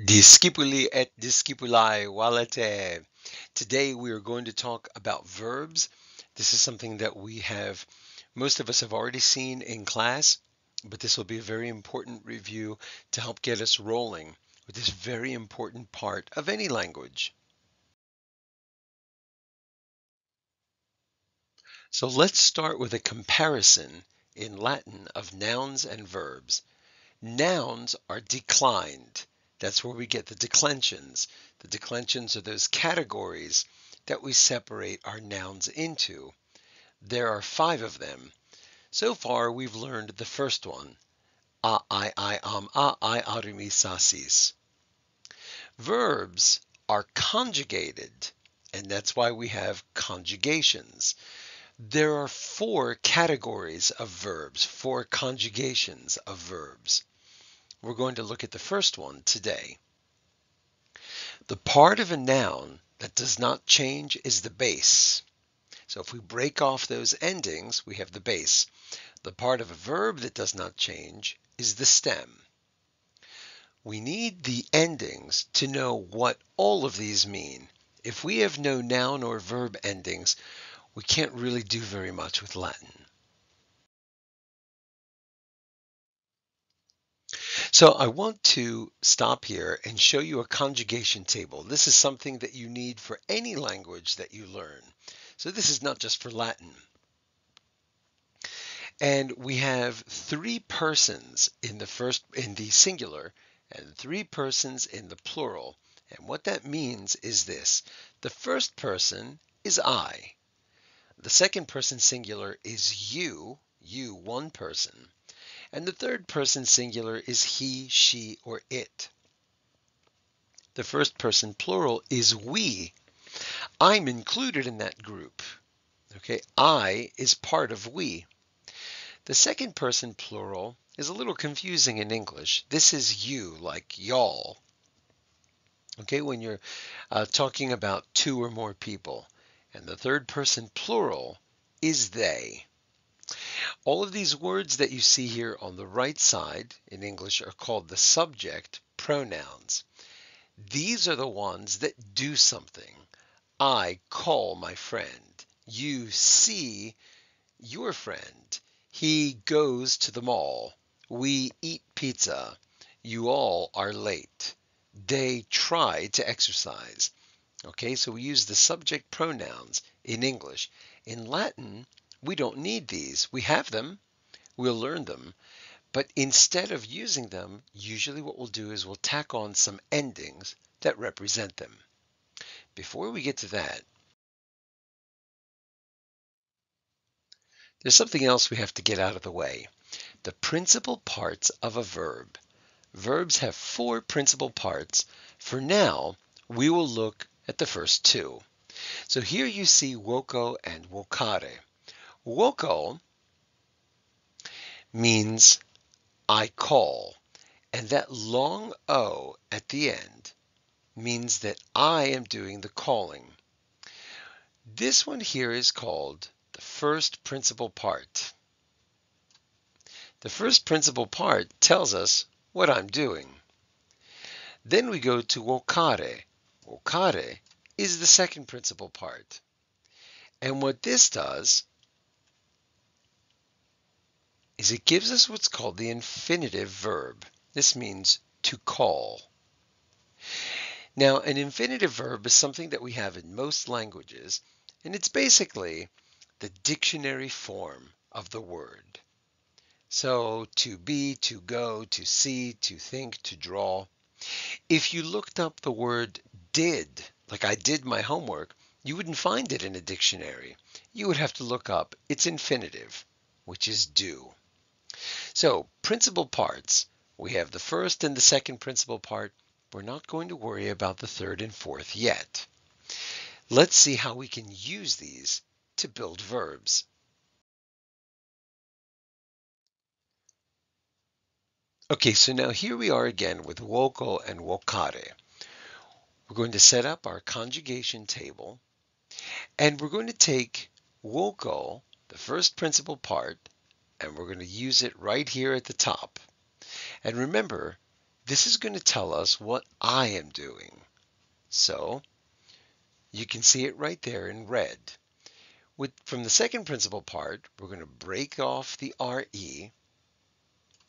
Discipuli et discipuli valete. Today we are going to talk about verbs. This is something that most of us have already seen in class, but this will be a very important review to help get us rolling with this very important part of any language. So let's start with a comparison in Latin of nouns and verbs. Nouns are declined. That's where we get the declensions. The declensions are those categories that we separate our nouns into. There are 5 of them. So far, we've learned the first one. A, I, am, a, I, arumi, sasis. Verbs are conjugated, and that's why we have conjugations. There are 4 categories of verbs, 4 conjugations of verbs. We're going to look at the first one today. The part of a noun that does not change is the base. So if we break off those endings, we have the base. The part of a verb that does not change is the stem. We need the endings to know what all of these mean. If we have no noun or verb endings, we can't really do very much with Latin. So I want to stop here and show you a conjugation table. This is something that you need for any language that you learn. So this is not just for Latin. And we have 3 persons in the singular and 3 persons in the plural. And what that means is this. The first person is I. The second person singular is you, one person. And the third person singular is he, she, or it. The first person plural is we. I'm included in that group. Okay, I is part of we. The second person plural is a little confusing in English. This is you, like y'all. Okay, when you're talking about 2 or more people. And the third person plural is they. All of these words that you see here on the right side in English are called the subject pronouns. These are the ones that do something. I call my friend. You see your friend. He goes to the mall. We eat pizza. You all are late. They try to exercise. Okay, so we use the subject pronouns in English. In Latin, we don't need these. We have them. We'll learn them. But instead of using them, usually what we'll do is we'll tack on some endings that represent them. Before we get to that, there's something else we have to get out of the way. The principal parts of a verb. Verbs have 4 principal parts. For now, we will look at the first 2. So here you see woko and wokare. Woko means I call, and that long O at the end means that I am doing the calling. This one here is called the first principal part. The first principal part tells us what I'm doing. Then we go to wokare. Wokare is the second principal part. And what this does is it gives us what's called the infinitive verb. This means to call. Now, an infinitive verb is something that we have in most languages, and it's basically the dictionary form of the word. So, to be, to go, to see, to think, to draw. If you looked up the word did, like I did my homework, you wouldn't find it in a dictionary. You would have to look up its infinitive, which is do. So, principal parts. We have the first and the second principal part. We're not going to worry about the third and fourth yet. Let's see how we can use these to build verbs. Okay, so now here we are again with woko and wokare. We're going to set up our conjugation table, and we're going to take woko, the first principal part, and we're going to use it right here at the top. And remember, This is going to tell us what I am doing. So you can see it right there in red. From the second principal part, we're going to break off the RE.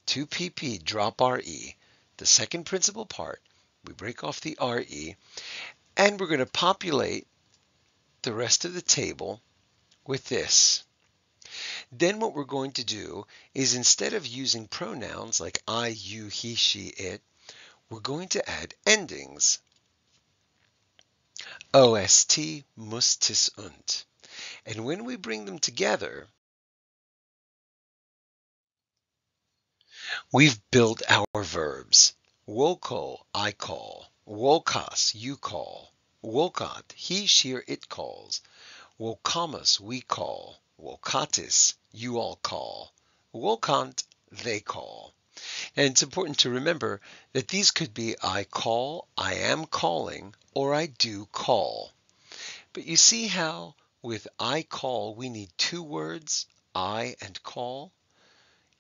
2PP, drop RE. The second principal part, we break off the RE, and we're going to populate the rest of the table with this. Then what we're going to do is, instead of using pronouns like I, you, he, she, it, we're going to add endings. OST, muss, tis, und. And when we bring them together, we've built our verbs. Woko, I call. Wokas, you call. Wokat, he, she, or it calls. Wokamus, we call. Wokatis, you all call. Wokant, they call. And it's important to remember that these could be I call, I am calling, or I do call. But you see how with I call we need two words, I and call?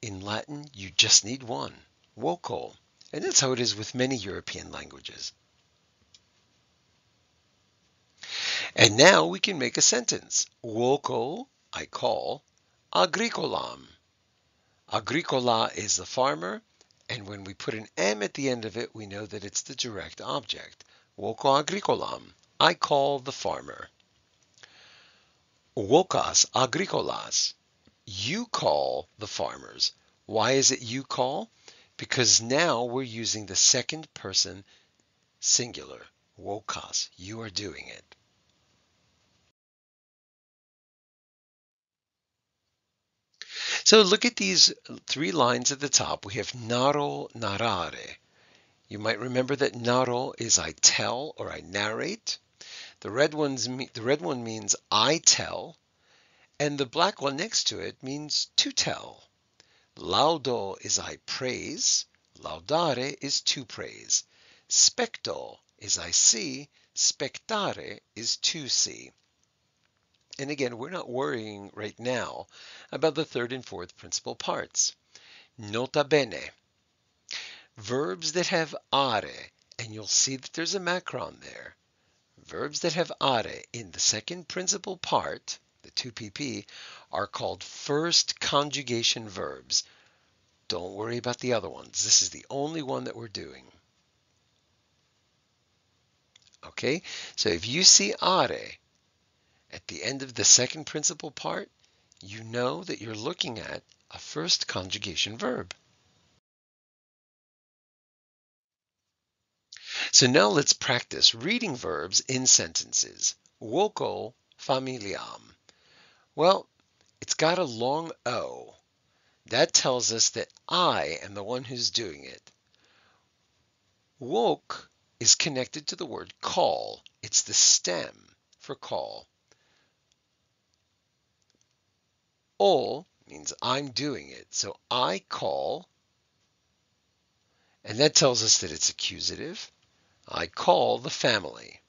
In Latin, you just need one, voco. And that's how it is with many European languages. And now we can make a sentence. Voco, I call, agricolam. Agricola is the farmer, and when we put an M at the end of it, we know that it's the direct object. Voco agricolam, I call the farmer. Vocas agricolas, you call the farmers. Why is it you call? Because now we're using the second person singular. Vocas, you are doing it. So look at these three lines at the top. We have naro, narare. You might remember that naro is I tell or I narrate. The red one means I tell, and the black one next to it means to tell. Laudo is I praise. Laudare is to praise. Specto is I see. Spectare is to see. And again, we're not worrying right now about the third and fourth principal parts. Nota bene. Verbs that have are, and you'll see that there's a macron there. Verbs that have are in the second principal part, the 2PP, are called first conjugation verbs. Don't worry about the other ones. This is the only one that we're doing. Okay, so if you see are at the end of the second principal part, you know that you're looking at a first conjugation verb. So now let's practice reading verbs in sentences. Voco familiam. Well, it's got a long O. That tells us that I am the one who's doing it. Woke is connected to the word call. It's the stem for call. Ol means I'm doing it. So I call, and that tells us that it's accusative. I call the family.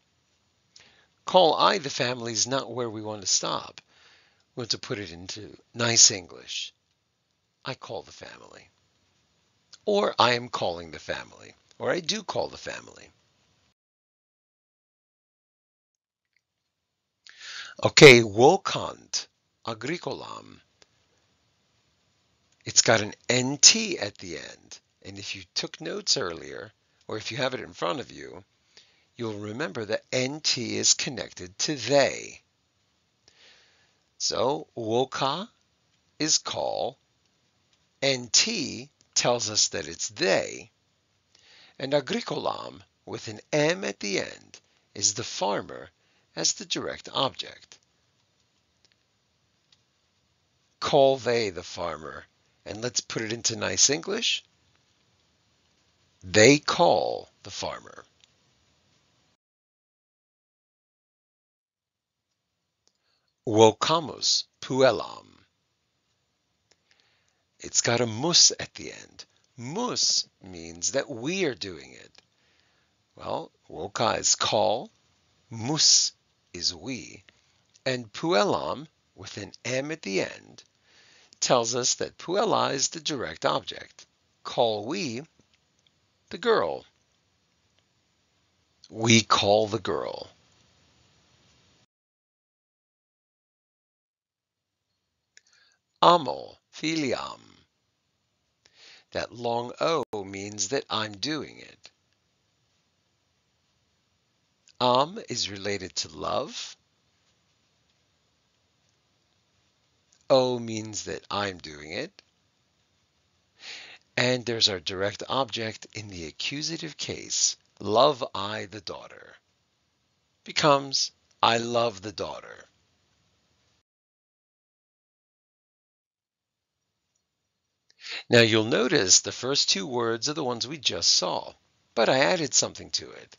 Call I the family is not where we want to stop. We want to put it into nice English. I call the family. Or I am calling the family. Or I do call the family. Okay, vocant, agricolam. It's got an NT at the end. And if you took notes earlier, or if you have it in front of you, you'll remember that NT is connected to they. So voca is call, NT tells us that it's they, and agricolam with an M at the end is the farmer as the direct object. Call they the farmer, and let's put it into nice English. They call the farmer. Vocamus puellam. It's got a mus at the end. Mus means that we are doing it. Well, voca is call, mus is we, and puellam with an M at the end tells us that puella is the direct object. Call we, the girl. We call the girl. Amo, filiam. That long O means that I'm doing it. Is related to love. O means that I'm doing it. And there's our direct object in the accusative case. Love I the daughter becomes I love the daughter. Now you'll notice the first two words are the ones we just saw, but I added something to it.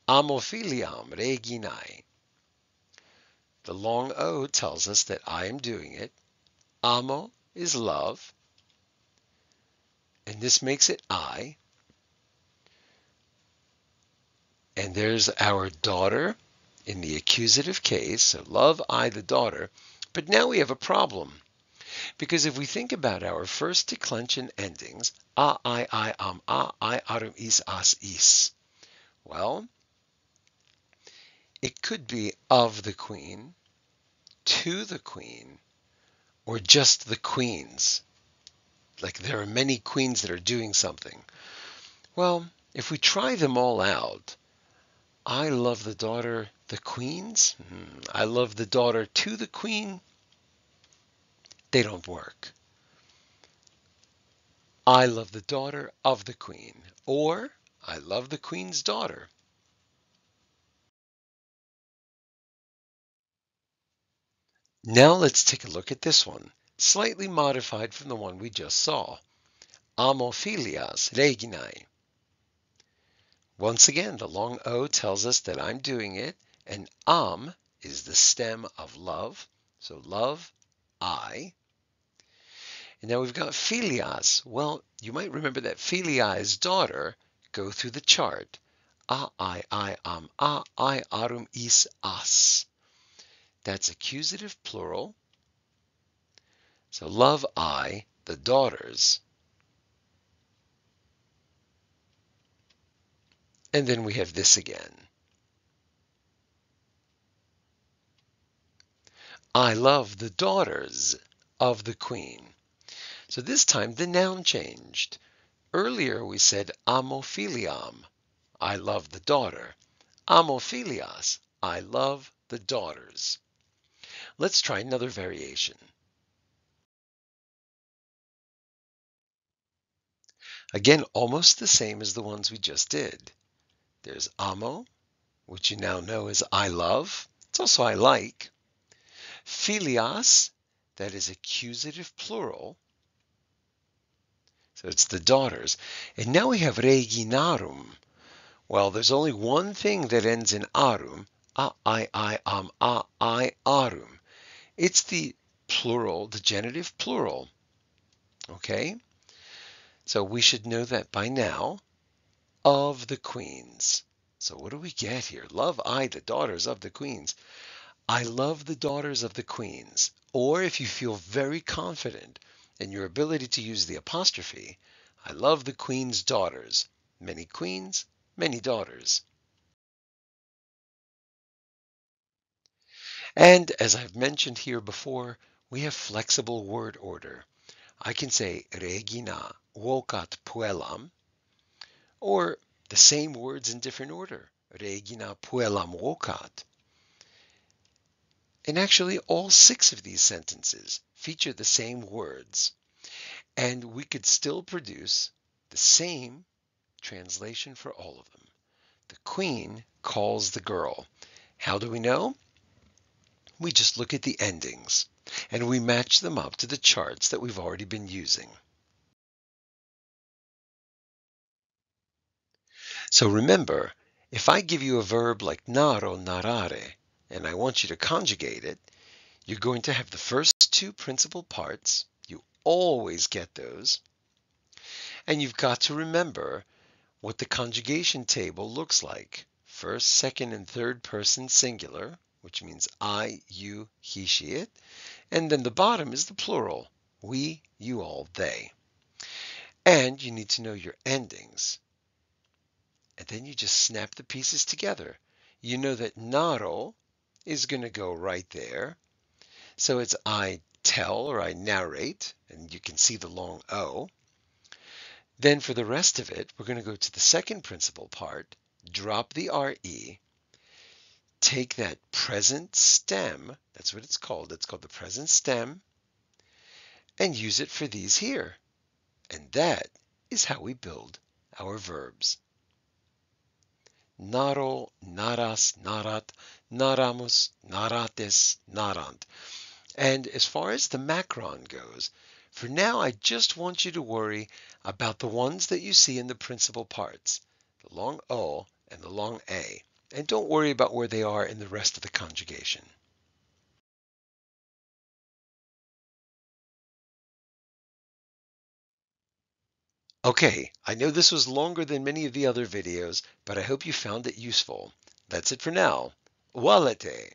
Amo filiam reginae. The long O tells us that I am doing it. Amo is love, and this makes it I. And there's our daughter in the accusative case, so love I the daughter. But now we have a problem, because if we think about our first declension endings, I, am, I, arum, is, as, is. Well, it could be of the queen, to the queen, or just the queens. Like there are many queens that are doing something. Well, if we try them all out, I love the daughter, the queens. I love the daughter to the queen. They don't work. I love the daughter of the queen, or I love the queen's daughter. Now let's take a look at this one, slightly modified from the one we just saw. Amo filias reginae. Once again, the long O tells us that I'm doing it, and is the stem of love, so love, I. And now we've got filias. Well, you might remember that filiae's daughter. Go through the chart. I, am, I, arum, is, as. That's accusative plural. So love I, the daughters. And then we have this again. I love the daughters of the queen. So this time the noun changed. Earlier we said amophiliam, I love the daughter. Amophilias, I love the daughters. Let's try another variation. Again, almost the same as the ones we just did. There's amo, which you now know as I love. It's also I like. Filias, that is accusative plural. So it's the daughters. And now we have reginarum. Well, there's only one thing that ends in arum. I, am, I, arum. It's the plural, the genitive plural. Okay? So we should know that by now. Of the queens. So what do we get here? Love I, the daughters of the queens. I love the daughters of the queens. Or if you feel very confident in your ability to use the apostrophe, I love the queen's daughters. Many queens, many daughters. And as I've mentioned here before, we have flexible word order. I can say Regina vocat puellam, or the same words in different order. Regina puellam vocat. And actually, all 6 of these sentences feature the same words, and we could still produce the same translation for all of them. The queen calls the girl. How do we know? We just look at the endings, and we match them up to the charts that we've already been using. So remember, if I give you a verb like naro, narare, and I want you to conjugate it, you're going to have the first 2 principal parts. You always get those. And you've got to remember what the conjugation table looks like. First, second, and third person singular, which means I, you, he, she, it. And then the bottom is the plural. We, you, all, they. And you need to know your endings. and then you just snap the pieces together. You know that naro is going to go right there. So it's I tell or I narrate, and you can see the long O. Then for the rest of it, we're going to go to the second principal part, drop the RE, take that present stem, that's what it's called the present stem, and use it for these here. And that is how we build our verbs. Naro, naras, narat, naramus, narates, narant. And as far as the macron goes, for now I just want you to worry about the ones that you see in the principal parts, the long O and the long A. And don't worry about where they are in the rest of the conjugation. Okay, I know this was longer than many of the other videos, but I hope you found it useful. That's it for now. Walete!